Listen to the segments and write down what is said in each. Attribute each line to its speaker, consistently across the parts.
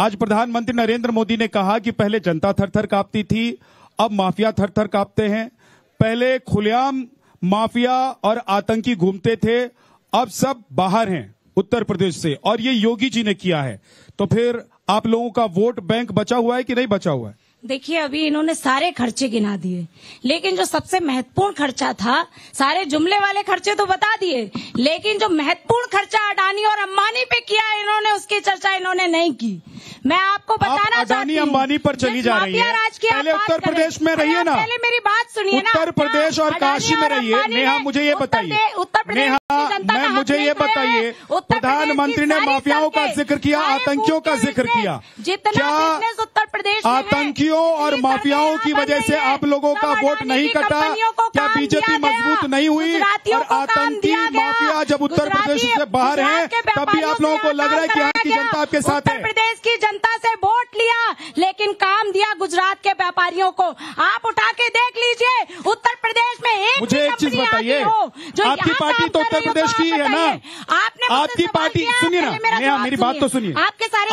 Speaker 1: आज प्रधानमंत्री नरेंद्र मोदी ने कहा कि पहले जनता थर-थर कांपती थी, अब माफिया थर-थर कांपते हैं। पहले खुलेआम माफिया और आतंकी घूमते थे, अब सब बाहर हैं उत्तर प्रदेश से, और ये योगी जी ने किया है। तो फिर आप लोगों का वोट बैंक बचा हुआ है कि नहीं बचा हुआ है?
Speaker 2: देखिए, अभी इन्होंने सारे खर्चे गिना दिए, लेकिन जो सबसे महत्वपूर्ण खर्चा था, सारे जुमले वाले खर्चे तो बता दिए, लेकिन जो महत्वपूर्ण खर्चा अडानी और अंबानी पे किया इन्होंने, उसकी चर्चा इन्होंने नहीं की। मैं आपको बताना चाहती हूँ,
Speaker 1: अंबानी पर चली जा रही है। पहले उत्तर प्रदेश में रहिए ना,
Speaker 2: पहले मेरी बात सुनिए ना।
Speaker 1: उत्तर प्रदेश और काशी में रहिए। नेहा, मुझे ये बताइए, नेहा, मुझे ये बताइए, प्रधानमंत्री ने माफियाओं का जिक्र किया, आतंकियों का जिक्र किया, क्या
Speaker 2: उत्तर प्रदेश
Speaker 1: आतंकियों और माफियाओं की वजह से आप लोगों का वोट नहीं कटा? क्या बीजेपी मजबूत नहीं हुई? और आतंकी माफिया जब उत्तर प्रदेश से बाहर हैं, तब भी आप लोगों को लग रहा है कि यहाँ की जनता आपके साथ है?
Speaker 2: उत्तर प्रदेश की जनता से वोट लिया, लेकिन काम दिया गुजरात के व्यापारियों को। आप उठा के देख लीजिए, उत्तर प्रदेश में
Speaker 1: मुझे एक चीज बताइए, आपकी पार्टी तो उत्तर प्रदेश की है ना? आपकी पार्टी, सुनिए ना नेहा, मेरी बात तो सुनिए।
Speaker 2: आपके सारे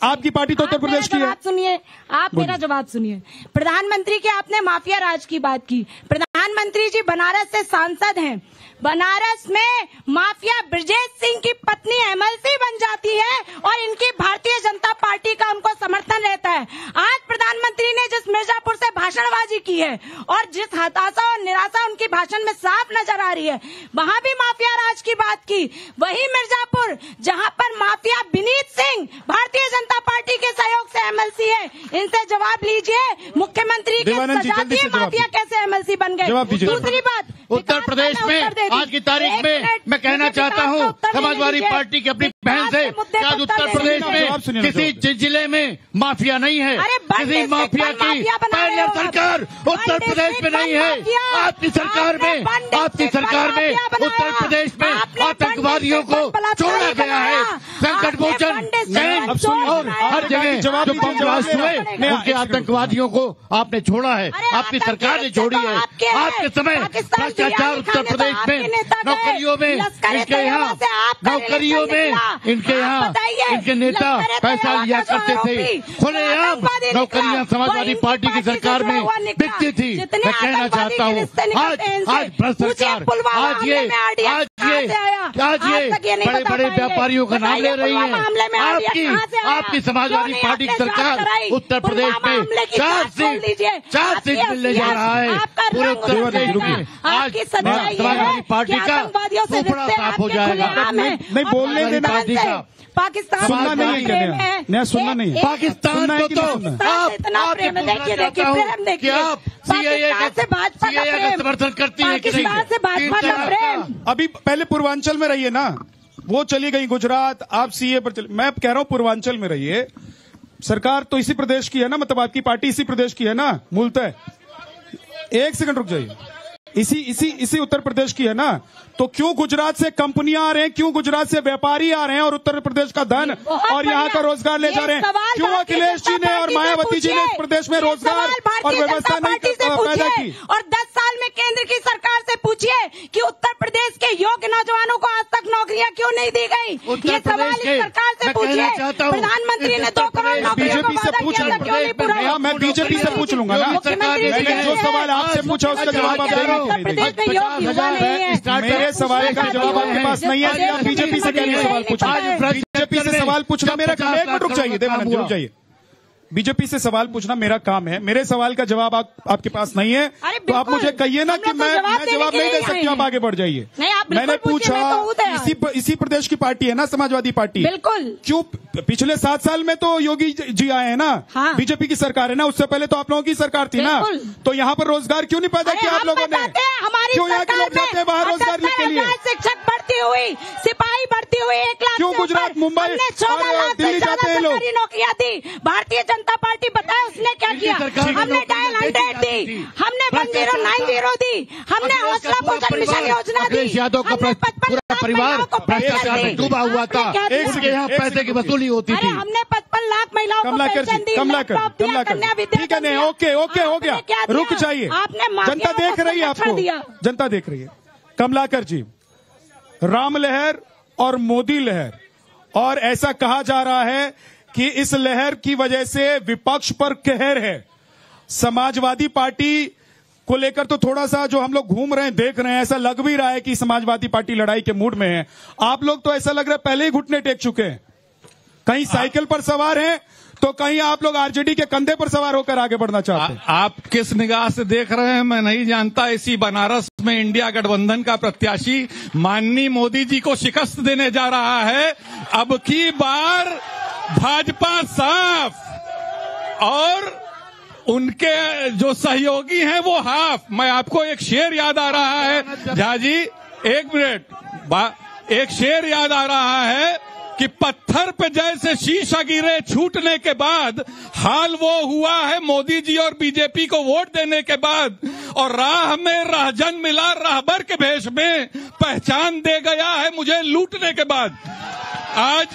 Speaker 1: आपकी पार्टी तो उत्तर प्रदेश की है।
Speaker 2: सुनिए, आप मेरा जवाब सुनिए। प्रधानमंत्री के आपने माफिया राज की बात की। प्रधानमंत्री जी बनारस से सांसद हैं। बनारस में माफिया ब्रजेश सिंह की पत्नी एमएलसी बन जाती है और इनकी भारतीय जनता पार्टी का उनको समर्थन रहता है। आज प्रधानमंत्री ने जिस मिर्जापुर से भाषणबाजी की है और जिस हताशा और निराशा उनकी भाषण में साफ नजर आ रही है, वहाँ भी माफिया राज की बात की। वही मिर्जापुर जहाँ पर माफिया विनीत सिंह भारतीय जनता पार्टी के सहयोग से एमएलसी है, इनसे जवाब लीजिए, मुख्यमंत्री के सजातीय माफिया कैसे एमएलसी बन गए? दूसरी बात,
Speaker 3: उत्तर प्रदेश में आज की तारीख में मैं कहना चाहता हूँ समाजवादी पार्टी की अपनी बहन से, आज उत्तर प्रदेश में किसी जिले में माफिया नहीं है, किसी माफिया की पहले सरकार उत्तर प्रदेश में नहीं है। आपकी सरकार में उत्तर प्रदेश में आतंकवादियों को छोड़ा गया है। संकट मोचन और हर जगह जो बम ब्लास्ट हुए, उनके आतंकवादियों को आपने छोड़ा है, आपकी सरकार ने छोड़ी है। आपके समय भ्रष्टाचार उत्तर प्रदेश में नौकरियों में इनके यहाँ इनके नेता पैसा लिया करते थे, खुलेआम नौकरियां समाजवादी पार्टी की सरकार में बिकती थी। मैं कहना चाहता हूँ आज भ्रष्ट सरकार आज ये बड़े बड़े व्यापारियों का नाम ले रही है। आपकी समाजवादी पार्टी की सरकार उत्तर प्रदेश में 4 सीट मिलने जा रहा है। पूरे उत्तर प्रदेश में आज समाजवादी पार्टी का टुकड़ा साफ हो जाएगा।
Speaker 1: नहीं बोलने देना,
Speaker 2: पाकिस्तान
Speaker 1: सुनना नहीं है, सुनना नहीं है।
Speaker 3: पाकिस्तान को तो आप सीएए का समर्थन करती है कि नहीं?
Speaker 1: अभी पहले पूर्वांचल में रहिए ना, वो चली गई गुजरात, आप सीए पर चले। मैं कह रहा हूँ पूर्वांचल में रहिए, सरकार तो इसी प्रदेश की है ना, मतलब आपकी पार्टी इसी प्रदेश की है ना मूलतः। एक सेकंड रुक जाइए, इसी उत्तर प्रदेश की है ना, तो क्यों गुजरात से कंपनियां आ रहे हैं, क्यों गुजरात से व्यापारी आ रहे हैं और उत्तर प्रदेश का धन और यहाँ का रोजगार ले जा रहे हैं? क्यों अखिलेश जी ने और मायावती जी ने इस प्रदेश में रोजगार और व्यवस्था नहीं पैदा की?
Speaker 2: और 10 साल में केंद्र की सरकार से पूछिए कि उत्तर प्रदेश के योग्य नौजवानों को आज तक नौकरियां क्यों नहीं दी गई? ये सवाल इस सरकार से पूछिए। प्रधानमंत्री ने 2 करोड़ नौकरियों को वादा किया था, क्यों नहीं पूरा?
Speaker 1: मैं बीजेपी से पूछ लूंगा ना, मैंने जो सवाल आपसे पूछा उसका जवाब आप दे रहे हैं। मेरे सवाल का जवाब आपके पास नहीं है, आप बीजेपी से क्या सवाल पूछा? बीजेपी से सवाल पूछना मेरा काम है। एक मिनट रुक जाइए, देवानंद रुक जाइए। बीजेपी से सवाल पूछना मेरा काम है, मेरे सवाल का जवाब आपके पास नहीं है, तो आप मुझे कहिए ना कि मैं जवाब नहीं दे सकती, आप आगे बढ़ जाइए। मैंने पूछा, इसी प्रदेश की पार्टी है ना समाजवादी पार्टी?
Speaker 2: बिल्कुल।
Speaker 1: क्यों पिछले 7 साल में तो योगी जी आए हैं ना, बीजेपी की सरकार है ना, उससे पहले तो आप लोगों की सरकार थी ना, तो यहाँ पर रोजगार क्यों नहीं पैदा किया आप लोगों ने? क्यों यहाँ के लोग जाते हैं बाहर रोजगार के लिए?
Speaker 2: शिक्षक बढ़ती हुई, सिपाही बढ़ती हुई, 1 लाख
Speaker 1: क्यों गुजरात, मुंबई और दिल्ली जाते हैं लोग?
Speaker 2: नौकरियां दी भारतीय जनता पार्टी, बताया उसने क्या किया? हमने डायल 100 दी, हमने 1090 दी, हमने हौसला पोषण मिशन योजना दी।
Speaker 3: यादव का पूरा परिवार भ्रष्टाचार में डूबा हुआ था, उनके यहाँ पैसे की वसूली होती थी।
Speaker 2: हमने 55 लाख महिलाओं को पेंशन दी।
Speaker 1: कमलाकर ठीक है, नहीं ओके हो गया, रुक जाइए, जनता देख रही है आपको, जनता देख रही है। कमलाकर जी, राम लहर और मोदी लहर, और ऐसा कहा जा रहा है कि इस लहर की वजह से विपक्ष पर कहर है। समाजवादी पार्टी को लेकर तो थोड़ा सा जो हम लोग घूम रहे हैं, देख रहे हैं, ऐसा लग भी रहा है कि समाजवादी पार्टी लड़ाई के मूड में है। आप लोग तो ऐसा लग रहा है पहले ही घुटने टेक चुके हैं। कहीं साइकिल पर सवार हैं तो कहीं आप लोग आरजेडी के कंधे पर सवार होकर आगे बढ़ना चाहते हैं।
Speaker 4: आप किस निगाह से देख रहे हैं मैं नहीं जानता। इसी बनारस में इंडिया गठबंधन का प्रत्याशी माननीय मोदी जी को शिकस्त देने जा रहा है। अब की बार भाजपा साफ और उनके जो सहयोगी हैं वो हाफ। मैं आपको एक शेर याद आ रहा है झा जी, एक मिनट, एक शेर याद आ रहा है कि पत्थर पे जैसे शीशा गिरे छूटने के बाद हाल वो हुआ है मोदी जी और बीजेपी को वोट देने के बाद। और राह में राहजन मिला राहबर के भेष में, पहचान दे गया है मुझे लूटने के बाद। आज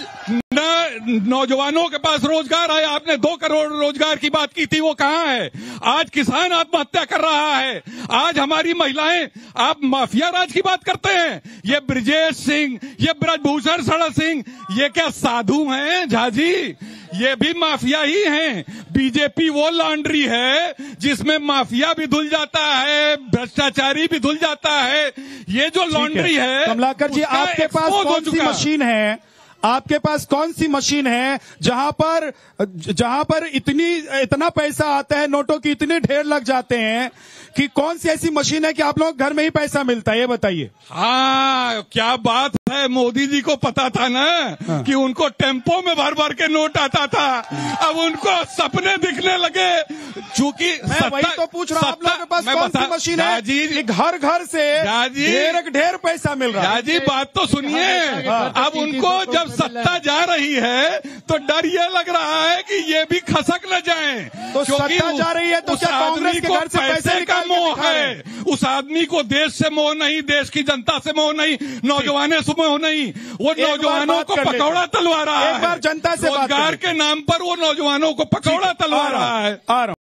Speaker 4: न नौजवानों के पास रोजगार है। आपने 2 करोड़ रोजगार की बात की थी, वो कहां है? आज किसान आत्महत्या कर रहा है। आज हमारी महिलाएं, आप माफिया राज की बात करते हैं। ये ब्रजेश सिंह, ये ब्रजभूषण शरण सिंह, ये क्या साधु हैं झा जी? ये भी माफिया ही हैं। बीजेपी वो लॉन्ड्री है जिसमें माफिया भी धुल जाता है, भ्रष्टाचारी भी धुल जाता है। ये जो लॉन्ड्री है
Speaker 1: कमलाकर जी, आपके पास कौन सी मशीन है? आपके पास कौन सी मशीन है जहां पर इतना पैसा आता है, नोटों की इतने ढेर लग जाते हैं कि कौन सी ऐसी मशीन है कि आप लोग घर में ही पैसा मिलता है? ये बताइए।
Speaker 4: हाँ, क्या बात है। मोदी जी को पता था ना कि उनको टेम्पो में भर भर के नोट आता था। अब उनको सपने दिखने लगे। चूंकि
Speaker 1: मैं वही तो पूछ रहा हूँ, आप लोगों के पास कौन सी मशीन है कि घर घर से ढेर पैसा मिल रहा है?
Speaker 4: जी बात तो सुनिए। अब उनको जब सत्ता जा रही है तो डर ये लग रहा है कि ये भी खसक न जाए।
Speaker 1: तो सत्ता जा रही है तो क्या कांग्रेस के घर से पैसे
Speaker 4: का मोह है? उस आदमी को देश से मोह नहीं, देश की जनता से मोह नहीं, नौजवानों से मोह नहीं। वो नौजवानों को पकौड़ा तलवा रहा है।
Speaker 1: एक बार जनता से
Speaker 4: रोजगार के नाम पर वो नौजवानों को पकौड़ा तलवा रहा है।